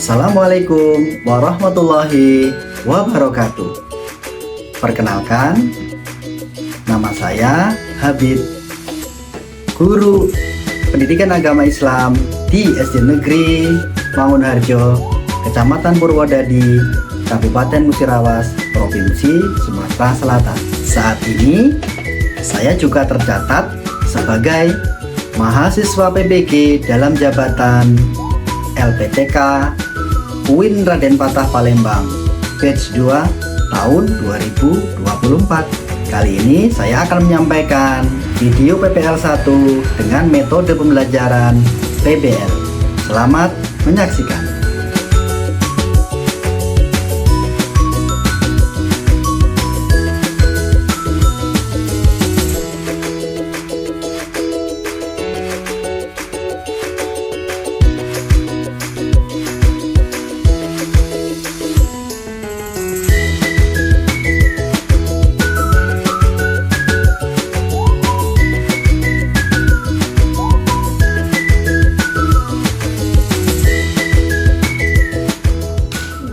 Assalamualaikum warahmatullahi wabarakatuh. Perkenalkan, nama saya Habib, guru pendidikan agama Islam di SD Negeri Mangunharjo, Kecamatan Purwodadi, Kabupaten Musirawas, Provinsi Sumatera Selatan. Saat ini saya juga tercatat sebagai mahasiswa PBG dalam jabatan LPTK UIN Raden Patah Palembang batch 2 tahun 2024. Kali ini saya akan menyampaikan video PPL 1 dengan metode pembelajaran PBL. Selamat menyaksikan.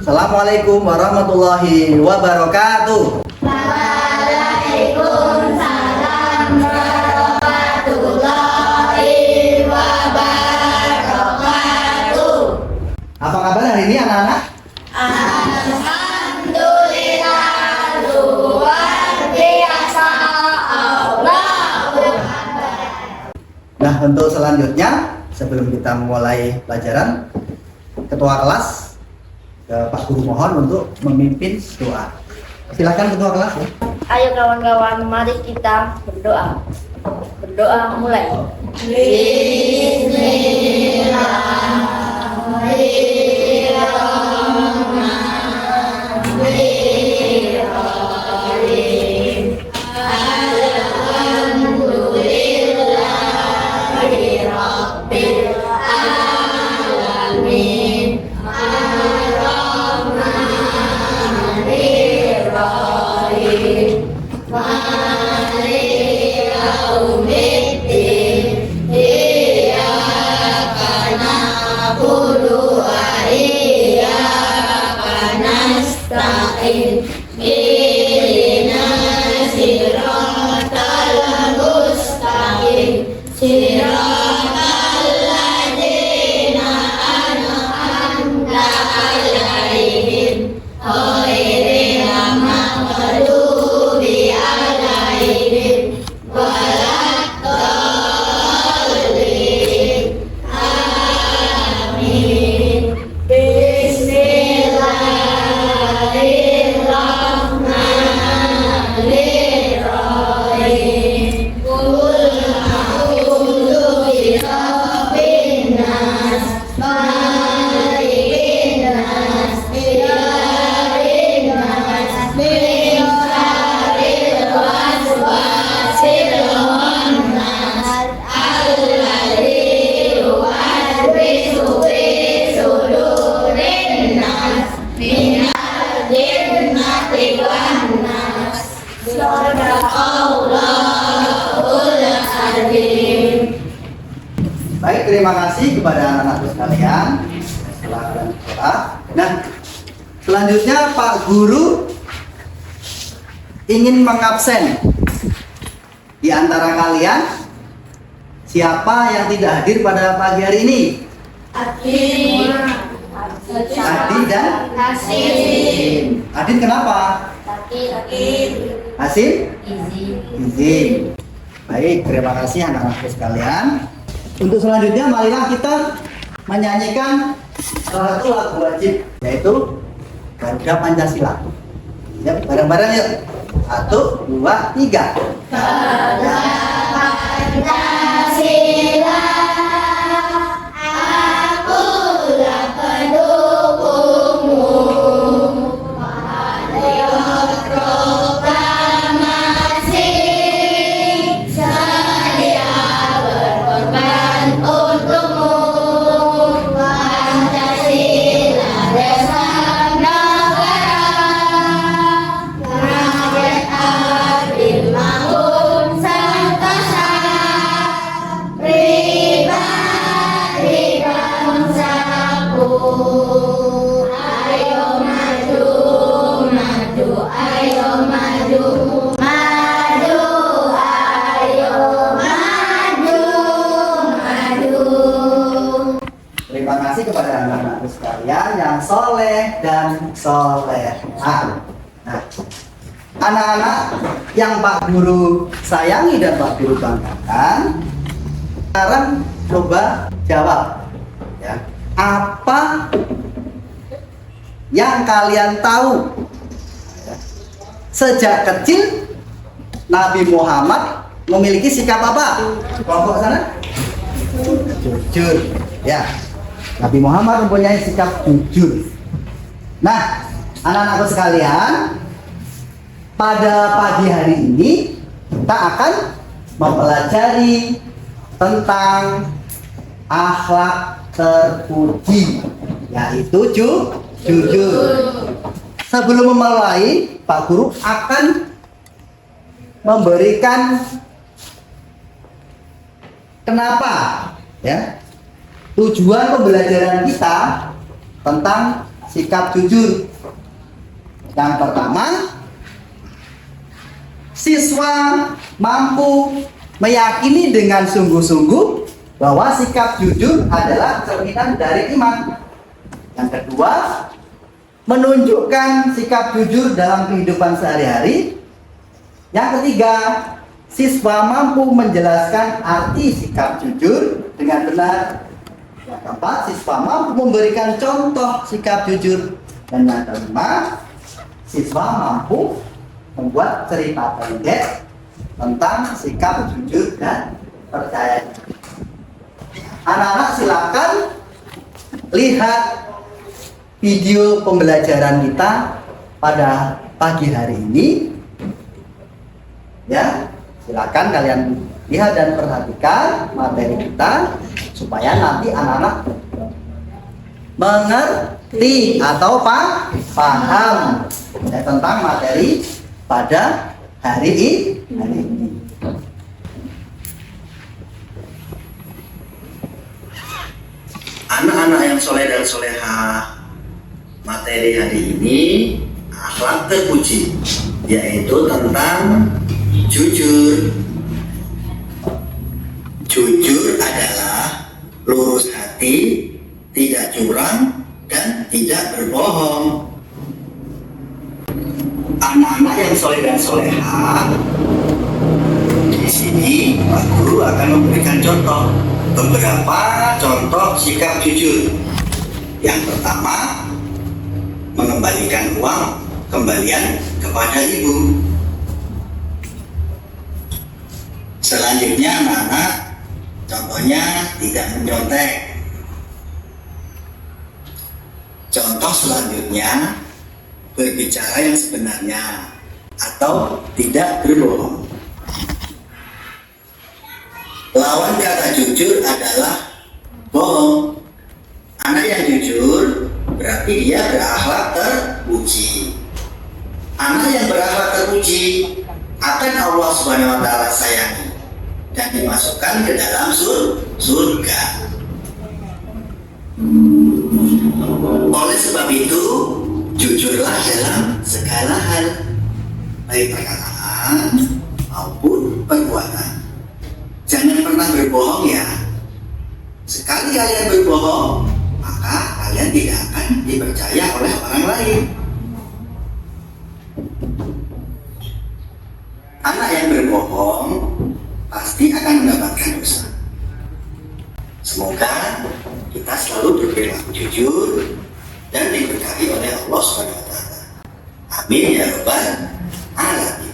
Assalamualaikum warahmatullahi wabarakatuh. Waalaikumsalam warahmatullahi wabarakatuh. Apa kabar hari ini anak-anak? Alhamdulillah, luar biasa. Allahu Akbar. Nah, untuk selanjutnya sebelum kita mulai pelajaran, ketua kelas Pak Guru mohon untuk memimpin doa. Silakan ketua kelas ya. Ayo kawan-kawan, mari kita berdoa. Berdoa mulai. Baik, terima kasih kepada anak-anak sekalian. Setelah berdoa. Nah, selanjutnya Pak Guru ingin mengabsen di antara kalian siapa yang tidak hadir pada pagi hari ini? Adin. Adin dan Hasim. Adin kenapa? Sakit. Hasim? Izin. Baik, terima kasih anak-anak sekalian. Untuk selanjutnya marilah kita menyanyikan salah satu lagu wajib, yaitu Garuda Pancasila. Ya, bareng-bareng yuk. 1, 2, 3. Garuda Pancasila, akulah pendukungmu. Patriot proklamasi, sedia berkorban untukmu. Pancasila dasar negara, rakyat adil bangun Santosa. anak-anakku sekalian yang soleh dan solehah. Nah, anak-anak yang Pak Guru sayangi dan Pak Guru banggakan, sekarang coba jawab ya. Apa yang kalian tahu sejak kecil Nabi Muhammad memiliki sikap apa? Kelompok sana? Jujur ya. Nabi Muhammad mempunyai sikap jujur. Nah, anak-anakku sekalian, pada pagi hari ini kita akan mempelajari tentang akhlak terpuji, yaitu jujur. Sebelum memulai, Pak Guru akan memberikan kenapa ya tujuan pembelajaran kita tentang sikap jujur. Yang pertama, siswa mampu meyakini dengan sungguh-sungguh bahwa sikap jujur adalah cerminan dari iman. Yang kedua, menunjukkan sikap jujur dalam kehidupan sehari-hari. Yang ketiga, siswa mampu menjelaskan arti sikap jujur dengan benar. Yang keempat, siswa mampu memberikan contoh sikap jujur. Dan yang kelima, siswa mampu membuat cerita pendek tentang sikap jujur dan percaya diri. Anak-anak silakan lihat video pembelajaran kita pada pagi hari ini. Ya, silakan kalian lihat dan perhatikan materi kita supaya nanti anak-anak mengerti atau paham ya, tentang materi pada hari ini. Anak-anak yang soleh dan solehah, materi hari ini akhlak terpuji, yaitu tentang jujur. Jujur adalah lurus hati, tidak curang, dan tidak berbohong. Anak-anak yang soleh dan solehah, di sini Pak Guru akan memberikan beberapa contoh sikap jujur. Yang pertama, mengembalikan uang kembalian kepada ibu. Selanjutnya, anak-anak contohnya tidak menyontek. Contoh selanjutnya, berbicara yang sebenarnya atau tidak berbohong. Lawan kata jujur adalah bohong. Anak yang jujur berarti dia berakhlak terpuji. Anak yang berakhlak terpuji akan Allah Subhanahu wa taala sayangi dan dimasukkan ke dalam surga. Oleh sebab itu, jujurlah dalam segala hal, baik perkataan maupun perbuatan. Jangan pernah berbohong ya. Sekali kalian berbohong, maka kalian tidak akan dipercaya oleh orang lain. Anak yang berbohong pasti akan mendapatkan dosa. Semoga kita selalu berperilaku jujur dan diberkahi oleh Allah SWT. Amin ya rabbal alamin.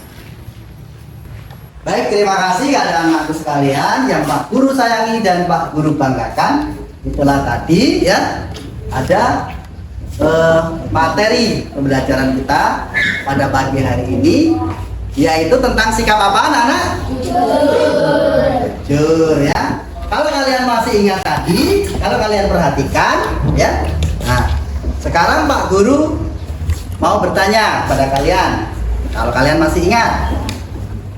Baik, terima kasih anak-anakku sekalian yang Pak Guru sayangi dan Pak Guru banggakan. Itulah tadi ya, ada materi pembelajaran kita pada pagi hari ini, yaitu tentang sikap apa anak-anak? Jujur ya. Kalau kalian masih ingat tadi, kalau kalian perhatikan ya. Nah, sekarang Pak Guru mau bertanya pada kalian. Kalau kalian masih ingat,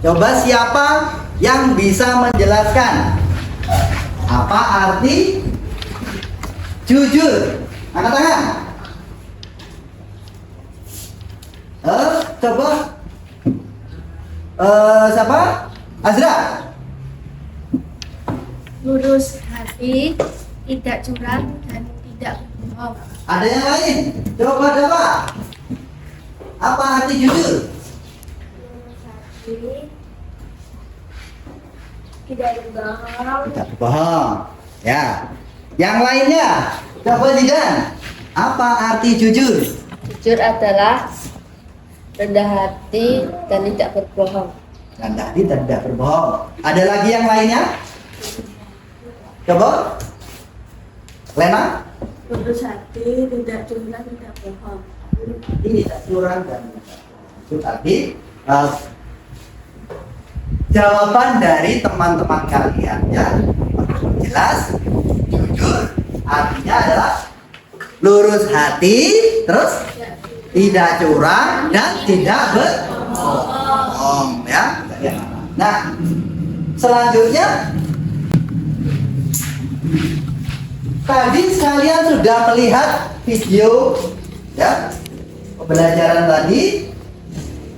coba siapa yang bisa menjelaskan apa arti jujur? Angkat tangan. Coba siapa? Azra. Lurus hati, tidak curang dan tidak berbohong. Bohong. Ada yang lain? Coba coba. Apa arti jujur? Tidak berbohong. Tidak berbohong. Ya. Yang lainnya, coba Zidan. Apa arti jujur? Jujur adalah rendah hati dan tidak berbohong. Dan tadi tidak berbohong. Ada lagi yang lainnya? Coba. Lena? Lurus hati, tidak curang, tidak bohong. Ini tidak curang dan itu tadi jawaban dari teman-teman kalian ya. Jelas, jujur artinya adalah lurus hati, terus tidak curang dan tidak berbohong ya. Nah, selanjutnya tadi kalian sudah melihat video ya pembelajaran tadi.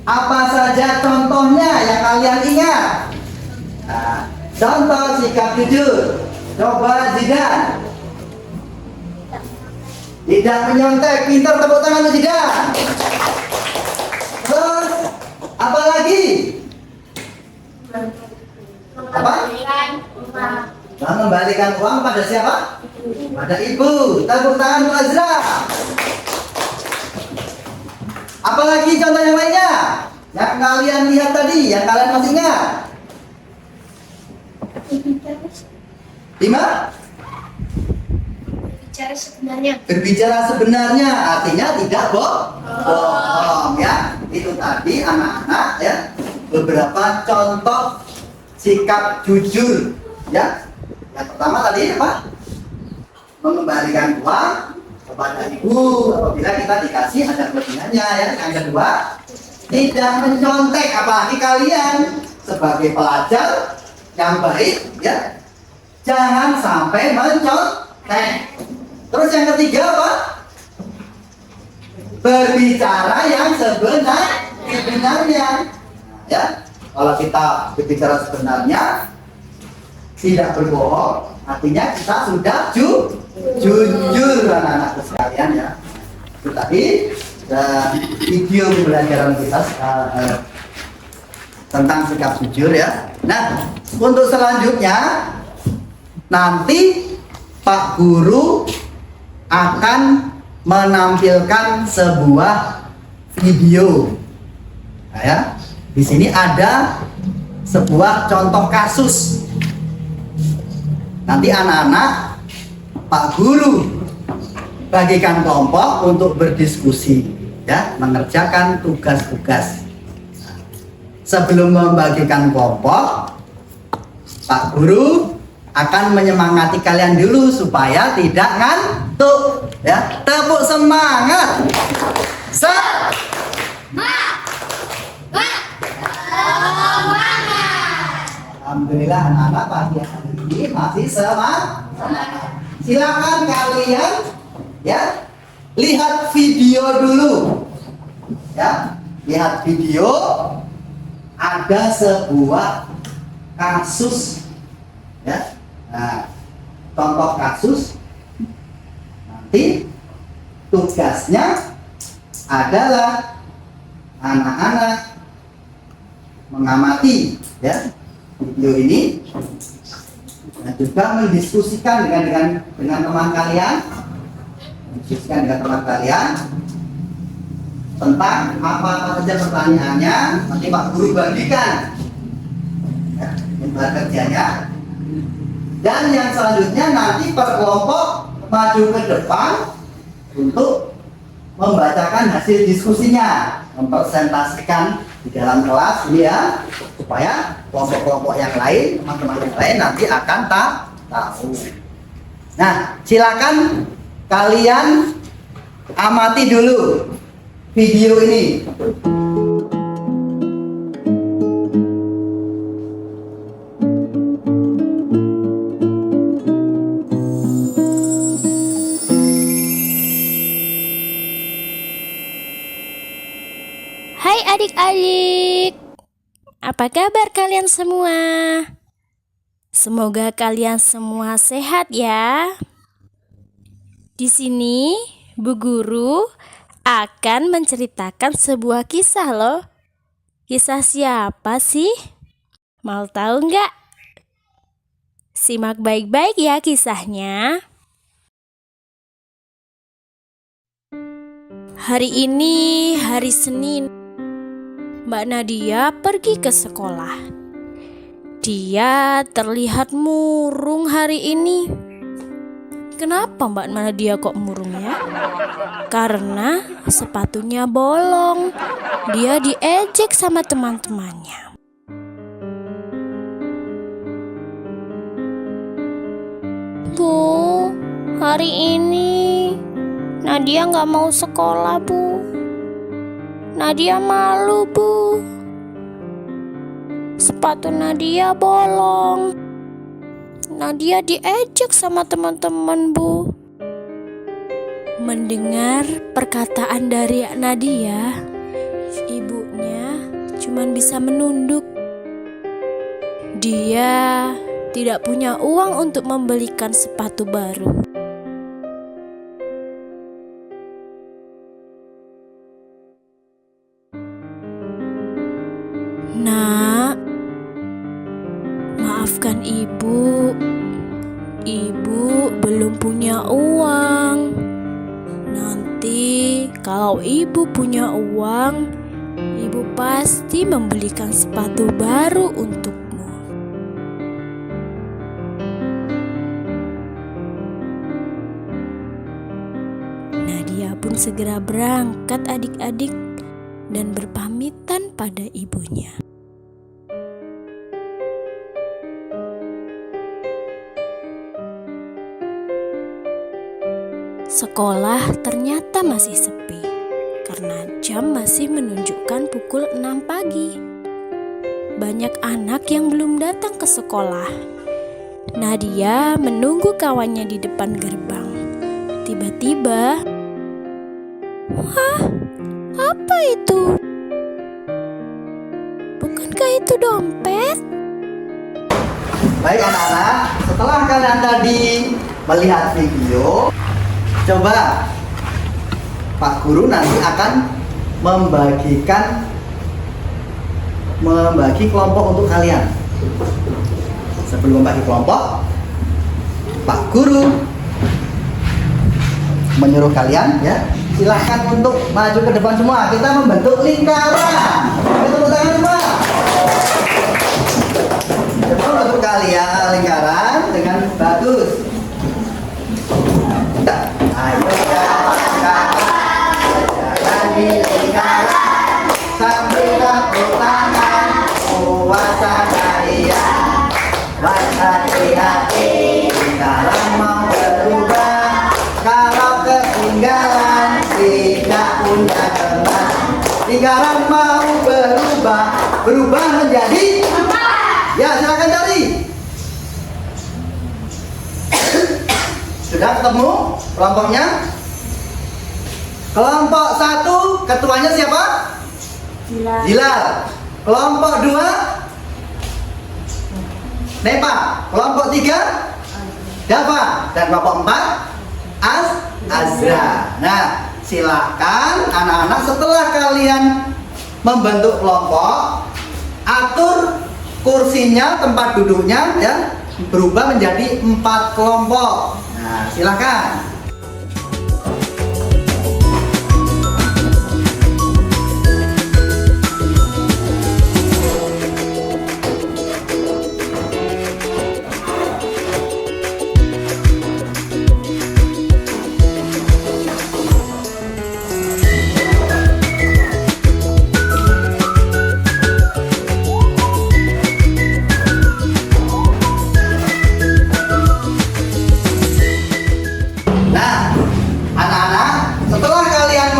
Apa saja contohnya yang kalian ingat? Nah, contoh sikap jujur. Coba Zidan. Tidak menyontek, pintar, tepuk tangan untuk Zidan. Terus apa lagi? Apa? Mengembalikan uang pada siapa? Pada ibu. Tepuk tangan untuk Azra. Apalagi contoh yang lainnya yang kalian lihat tadi, yang kalian masih ingat? 5. Bicara sebenarnya. Berbicara sebenarnya artinya tidak bohong ya. Itu tadi anak-anak ya, beberapa contoh sikap jujur ya. Yang pertama tadi apa? Mengembalikan uang kepada ibu apabila kita dikasih ada kelebihannya ya. Yang kedua, tidak mencontek, apalagi kalian sebagai pelajar yang baik ya, jangan sampai mencontek. Terus yang ketiga apa? Berbicara yang sebenarnya ya. Kalau kita berbicara sebenarnya, tidak berbohong, artinya kita sudah jujur anak-anak sekalian ya. Itu tadi video pembelajaran kita tentang sikap jujur ya. Nah, untuk selanjutnya nanti Pak Guru akan menampilkan sebuah video. Nah, ya. Di sini ada sebuah contoh kasus. Nanti anak-anak Pak Guru bagikan kelompok untuk berdiskusi ya, mengerjakan tugas-tugas. Sebelum membagikan kelompok, Pak Guru akan menyemangati kalian dulu supaya tidak ngantuk ya. Tepuk semangat. Alhamdulillah anak-anak pagi hari ini masih semangat. Silakan kalian ya lihat video dulu ya. Lihat video, ada sebuah kasus ya. Nah, contoh kasus nanti tugasnya adalah anak-anak mengamati ya video ini dan juga mendiskusikan dengan teman kalian, mendiskusikan dengan teman kalian tentang apa saja pertanyaannya. Nanti Pak Guru bagikan ya, jadwal kerjanya. Dan yang selanjutnya nanti per kelompok maju ke depan untuk membacakan hasil diskusinya, mempresentasikan di dalam kelas ini ya, supaya kelompok-kelompok yang lain, teman-teman yang lain nanti akan tahu. Nah, silakan kalian amati dulu video ini. Hai adik-adik, apa kabar kalian semua? Semoga kalian semua sehat ya. Di sini, Bu Guru akan menceritakan sebuah kisah loh. Kisah siapa sih? Mau tahu nggak? Simak baik-baik ya kisahnya. Hari ini hari Senin. Mbak Nadia pergi ke sekolah. Dia terlihat murung hari ini. Kenapa Mbak Nadia kok murung ya? Karena sepatunya bolong. Dia diejek sama teman-temannya. Bu, hari ini Nadia nggak mau sekolah, Bu. Nadia malu, Bu. Sepatu Nadia bolong. Nadia diejek sama teman-teman, Bu. Mendengar perkataan dari Nadia, ibunya cuma bisa menunduk. Dia tidak punya uang untuk membelikan sepatu baru. Nak, maafkan ibu. Ibu belum punya uang. Nanti kalau ibu punya uang, ibu pasti membelikan sepatu baru untukmu. Nadia pun segera berangkat adik-adik dan berpamitan pada ibunya. Sekolah ternyata masih sepi karena jam masih menunjukkan pukul 6 pagi. Banyak anak yang belum datang ke sekolah. Nadia menunggu kawannya di depan gerbang. Tiba-tiba, wah, apa itu? Bukankah itu dompet? Baik anak-anak, setelah kalian tadi melihat video, coba Pak Guru nanti akan membagi kelompok untuk kalian. Sebelum membagi kelompok, Pak Guru menyuruh kalian ya, silahkan untuk maju ke depan semua. Kita membentuk lingkaran. Tepuk tangan semua. Coba untuk kalian lingkaran dengan bagus. Ayo jalan di lingkaran sambil tepuk tangan, suasana riang. Hati-hati, lingkaran mau berubah. Kalau ketinggalan tidak punya teman. Lingkaran mau berubah menjadi ya, silakan cari. Sudah ketemu kelompoknya? Kelompok 1 ketuanya siapa? Zilal. Kelompok 2 Nepa. Kelompok 3 Dava. Dan kelompok 4 Azra. Nah, silakan anak-anak setelah kalian membentuk kelompok, atur kursinya, tempat duduknya ya, berubah menjadi 4 kelompok. Nah, silakan.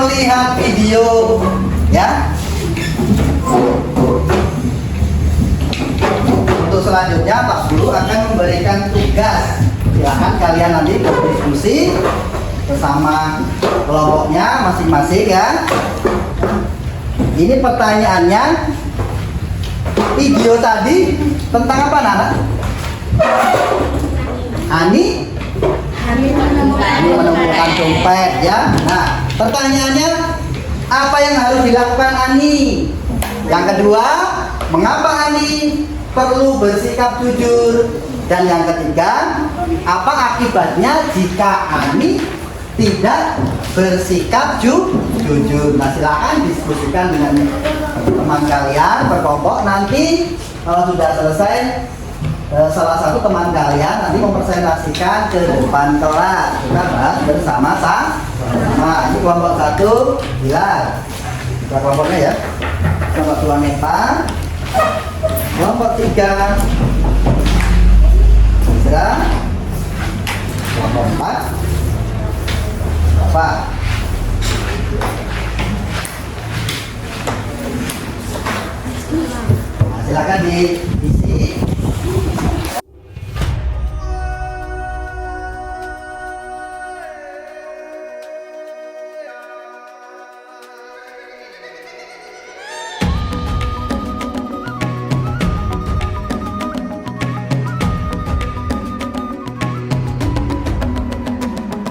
Lihat video ya. Untuk selanjutnya Pak Guru akan memberikan tugas. Silahkan kalian nanti berdiskusi bersama kelompoknya masing-masing ya. Ini pertanyaannya, video tadi tentang apa, Nana? Hani Ani menemukan dompet ya. Nah, pertanyaannya apa yang harus dilakukan Ani? Yang kedua, mengapa Ani perlu bersikap jujur? Dan yang ketiga, apa akibatnya jika Ani tidak bersikap jujur? Nah, silakan diskusikan dengan teman kalian berkelompok. Nanti kalau sudah selesai, salah satu teman kalian nanti mempresentasikan ke depan kelas. Kita bahas bersama-sama. Ini kelompok 1, Gilar. Kita kelompoknya ya. Kelompok 2, Neta. Kelompok 3, Isra. Kelompok 4, Bapak. Nah, silakan diisi.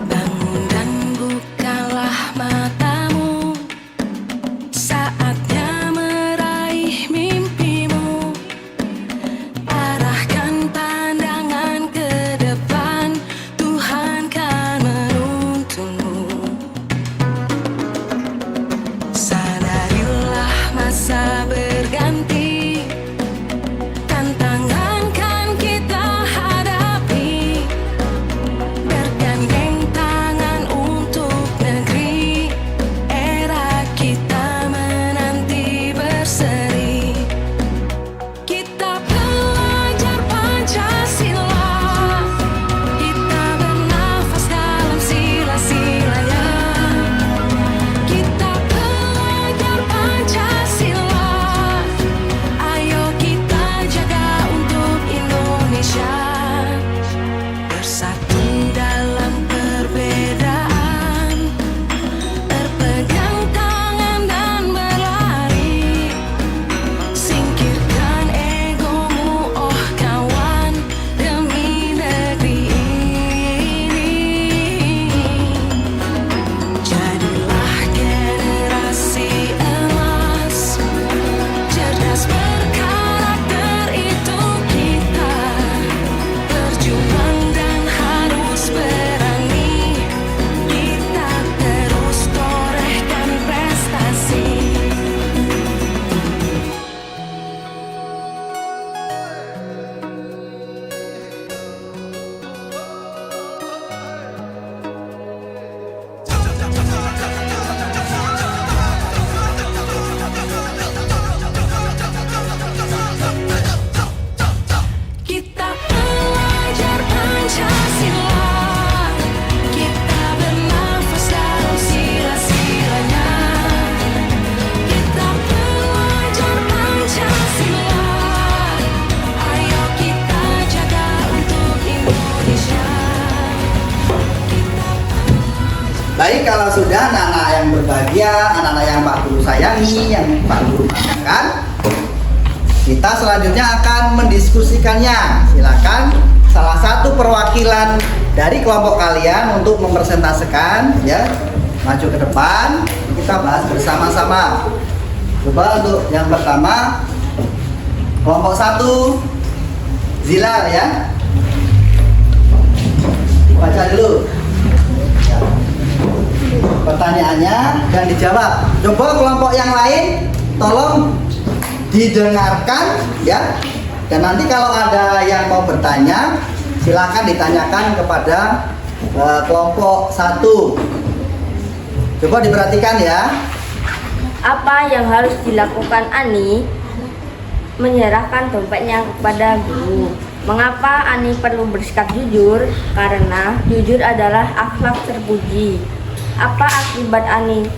Bangun dan bukalah matamu, saatnya meraih mimpimu. Arahkan pandangan ke depan, Tuhan kan menuntunmu. Sadarilah masa berganti, tantangan kan kita hadapi. Bergandeng tangan untuk negeri, era kita menanti berseri. Kita pelajar Pancasila, kita bernafas dalam sila-silanya. Kita pelajar Pancasila, ayo kita jaga untuk Indonesia. Bersatu dalam perbedaan, berpegang tangan dan berlari. Singkirkan egomu, oh kawan, demi negeri ini. Jadilah generasi emas, cerdas berkarakter itu kita. Berjuang dan harus berani, kita terus torehkan prestasi. Kita pelajar Pancasila, kita bernafas dalam sila-silanya. Kita pelajar Pancasila, ayo kita jaga untuk Indonesia. Baik, kalau sudah anak-anak yang berbahagia, anak-anak yang Pak Guru sayangi, yang Pak Guru banggakan, kita selanjutnya akan mendiskusikannya. Silakan salah satu perwakilan dari kelompok kalian untuk mempresentasikan ya, maju ke depan, kita bahas bersama-sama. Coba untuk yang pertama, kelompok 1, Zilar ya. Baca dulu ya, pertanyaannya dan dijawab. Coba kelompok yang lain tolong didengarkan ya, dan nanti kalau ada yang mau bertanya silakan ditanyakan kepada kelompok 1. Coba diperhatikan ya. Apa yang harus dilakukan Ani? Menyerahkan dompetnya kepada guru. Mengapa Ani perlu bersikap jujur? Karena jujur adalah akhlak terpuji. Apa akibat Ani?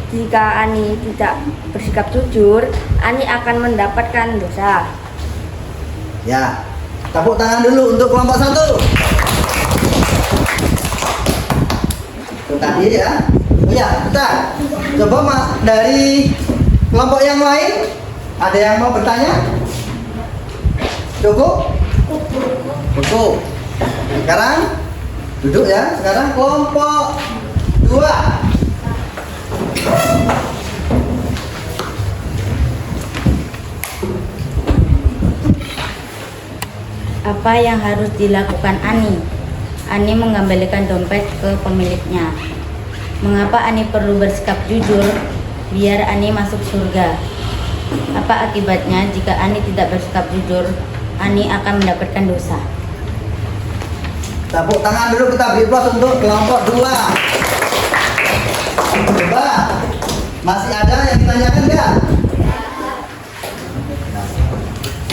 Jika Ani tidak bersikap jujur, Ani akan mendapatkan dosa. Ya, tepuk tangan dulu untuk kelompok 1. Itu tadi ya. Oh ya, bentar. Coba dari kelompok yang lain ada yang mau bertanya? Cukup? Cukup. Sekarang Duduk ya. Sekarang kelompok 2. Apa yang harus dilakukan Ani? Ani mengembalikan dompet ke pemiliknya. Mengapa Ani perlu bersikap jujur biar Ani masuk surga? Apa akibatnya jika Ani tidak bersikap jujur? Ani akan mendapatkan dosa. Tepuk tangan dulu, kita beri aplaus untuk kelompok 2. Coba, masih ada yang ditanyakan enggak?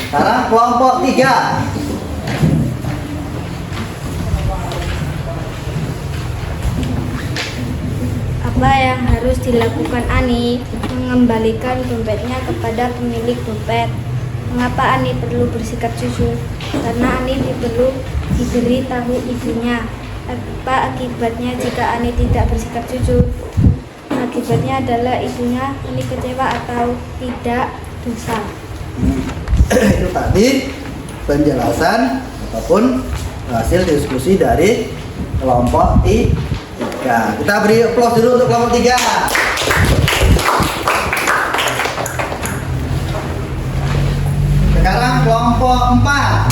Sekarang kelompok 3. Apa yang harus dilakukan Ani? Mengembalikan dompetnya kepada pemilik dompet. Mengapa Ani perlu bersikap jujur? Karena Ani perlu diberi tahu ibunya. Apa akibatnya jika Ani tidak bersikap jujur? Akibatnya adalah ibunya Ani kecewa atau tidak dosa. Itu tadi penjelasan ataupun hasil diskusi dari kelompok 3. Kita beri aplaus dulu untuk kelompok 3. Sekarang kelompok 4.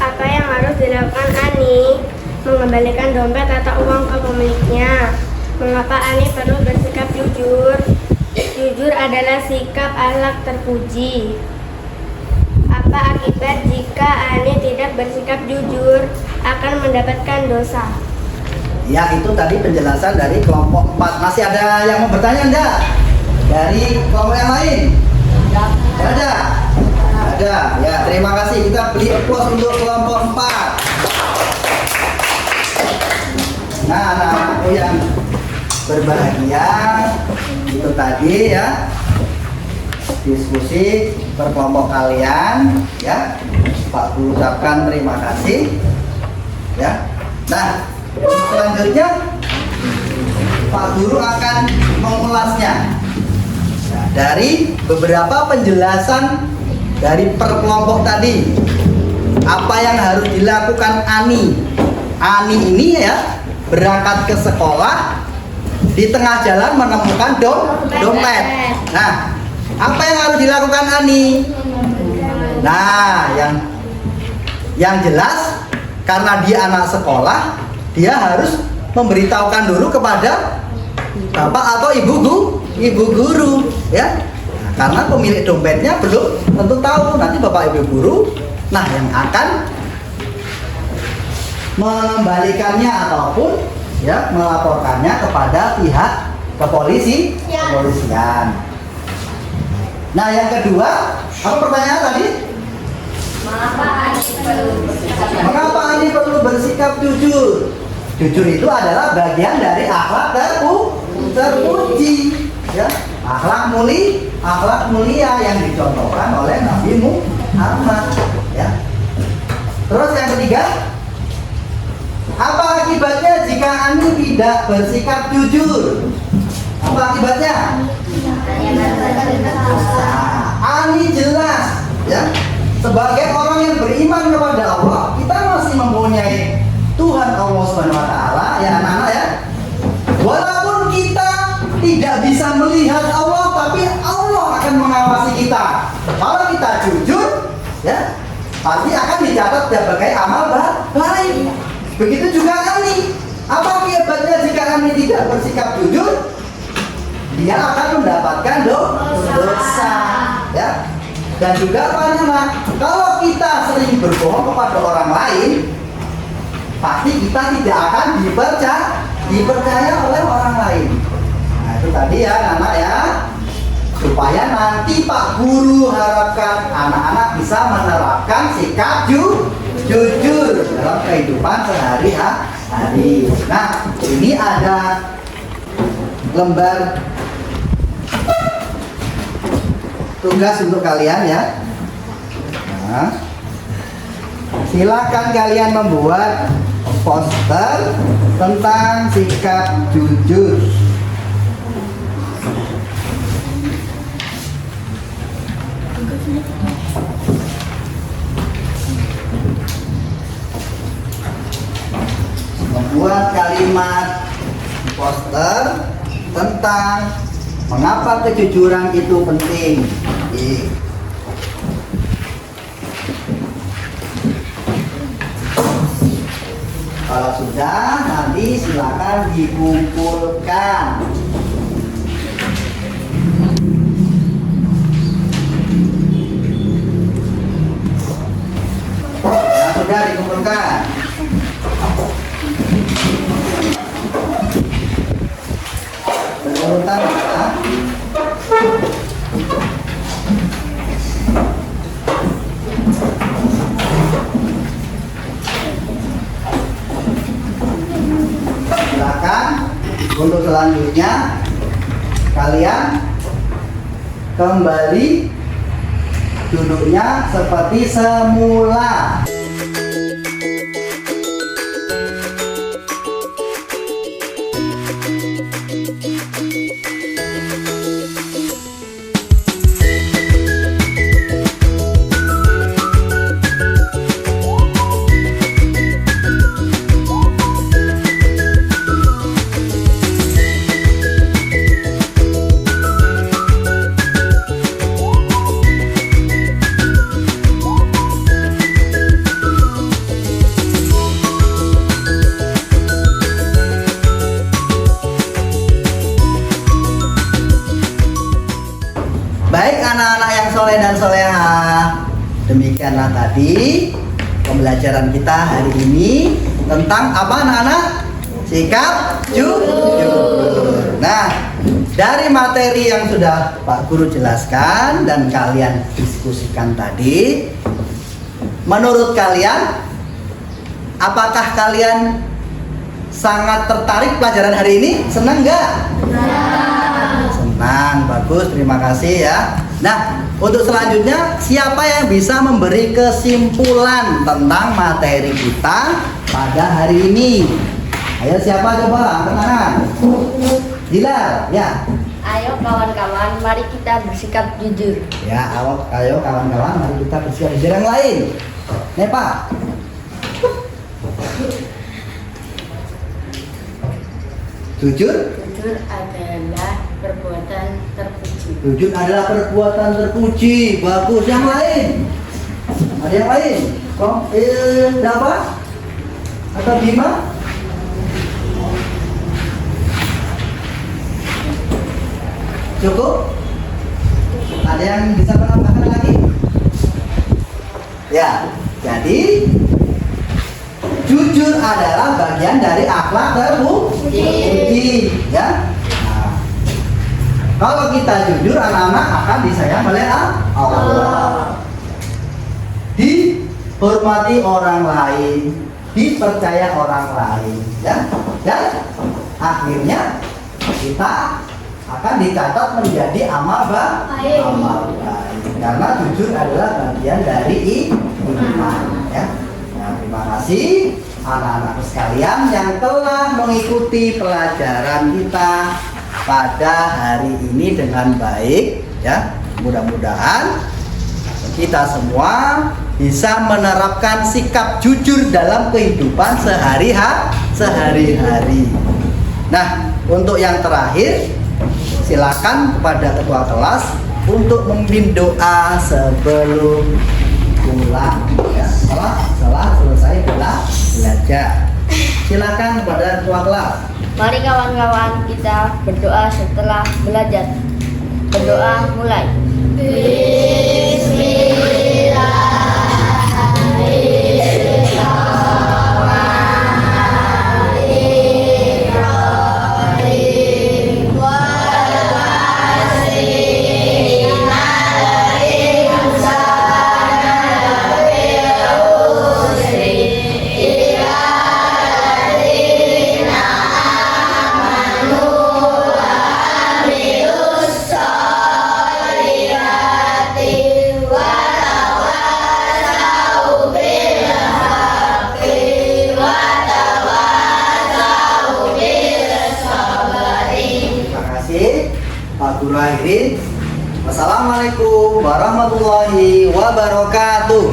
Apa yang harus dilakukan Ani? Mengembalikan dompet atau uang ke pemiliknya. Mengapa Ani perlu bersikap jujur? Jujur adalah sikap akhlak terpuji. Apa akibat jika Ani tidak bersikap jujur? Akan mendapatkan dosa. Ya, itu tadi penjelasan dari kelompok 4. Masih ada yang mau bertanya enggak? Dari kelompok yang lain? Ada? Ada. Ya, terima kasih. Kita beri aplaus untuk kelompok 4. Nah, anak-anakku yang berbahagia, itu tadi ya diskusi berkelompok kalian ya. Pak Guru ucapkan terima kasih ya. Nah, selanjutnya Pak Guru akan mengulasnya dari beberapa penjelasan dari per kelompok tadi. Apa yang harus dilakukan Ani? Ani ini ya berangkat ke sekolah, di tengah jalan menemukan dompet. Nah, apa yang harus dilakukan Ani? Nah, yang jelas karena dia anak sekolah, dia harus memberitahukan dulu kepada bapak atau ibu guru ya. Nah, karena pemilik dompetnya belum tentu tahu, nanti bapak ibu guru nah yang akan mengembalikannya ataupun ya melaporkannya kepada pihak kepolisian. Nah, yang kedua, apa pertanyaan tadi? Mengapa Ani perlu bersikap jujur? Jujur itu adalah bagian dari akhlak terpuji, ya. Akhlak mulia yang dicontohkan oleh Nabi Muhammad, ya. Terus yang ketiga, apa akibatnya jika Ani tidak bersikap jujur? Apa akibatnya? Ani jelas, ya. Sebagai orang yang beriman kepada Allah, kita masih mempunyai Tuhan Allah Subhanahu wa taala, ya anak-anak ya. Walaupun kita tidak bisa melihat Allah, tapi Allah akan mengawasi kita. Kalau kita jujur, ya, pasti akan dicatat sebagai amal baik. Begitu juga Ani. Apa akibatnya jika Ani tidak bersikap jujur? Dia akan mendapatkan dosa, ya. Dan juga apa namanya? Kalau kita sering berbohong kepada orang lain, pasti kita tidak akan dipercaya oleh orang lain. Nah, itu tadi ya anak ya, supaya nanti Pak Guru harapkan anak-anak bisa menerapkan sikap jujur dalam kehidupan sehari-hari. Nah, ini ada lembar tugas untuk kalian ya. Nah, silakan kalian membuat poster tentang sikap jujur. membuat kalimat poster tentang mengapa kejujuran itu penting. Kalau sudah, nanti silakan dikumpulkan. Yang sudah dikumpulkan. Berurutan ya. Silakan untuk selanjutnya kalian kembali duduknya seperti semula. Baik anak-anak yang soleh dan soleha, demikianlah tadi pembelajaran kita hari ini tentang apa anak-anak? Sikap jujur. Nah, dari materi yang sudah Pak Guru jelaskan dan kalian diskusikan tadi, menurut kalian apakah kalian sangat tertarik pelajaran hari ini? Senang nggak? Senang, bagus, terima kasih ya. Nah, untuk selanjutnya siapa yang bisa memberi kesimpulan tentang materi kita pada hari ini? Ayo siapa coba angkat tangan. Dilar, ya. Ayo kawan-kawan, mari kita bersikap jujur. Ya, ayo kawan-kawan, mari kita bersikap jujur. Yang lain. Nih Pak. Jujur? Jujur adalah perbuatan terpuji. Jujur adalah perbuatan terpuji. Bagus. Yang lain? Ada yang lain? Kok? Siapa? Atau Bima? Cukup? Ada yang bisa menambahkan lagi? Ya, jadi jujur adalah bagian dari akhlak terpuji, ya. Nah, kalau kita jujur, anak-anak akan disayang oleh Allah, dihormati orang lain, dipercaya orang lain, ya. Dan akhirnya kita akan dicatat menjadi amal baik, karena jujur adalah bagian dari iman, ya. Nah, terima kasih anak-anak sekalian yang telah mengikuti pelajaran kita pada hari ini dengan baik, ya. Mudah-mudahan kita semua bisa menerapkan sikap jujur dalam kehidupan sehari-hari. Nah, untuk yang terakhir, silakan kepada ketua kelas untuk memimpin doa sebelum pulang, ya. Setelah selesai belajar. Silakan kepada ketua kelas. Mari kawan-kawan kita berdoa setelah belajar. Berdoa mulai. Pak Guru akhirin. Wassalamualaikum warahmatullahi wabarakatuh.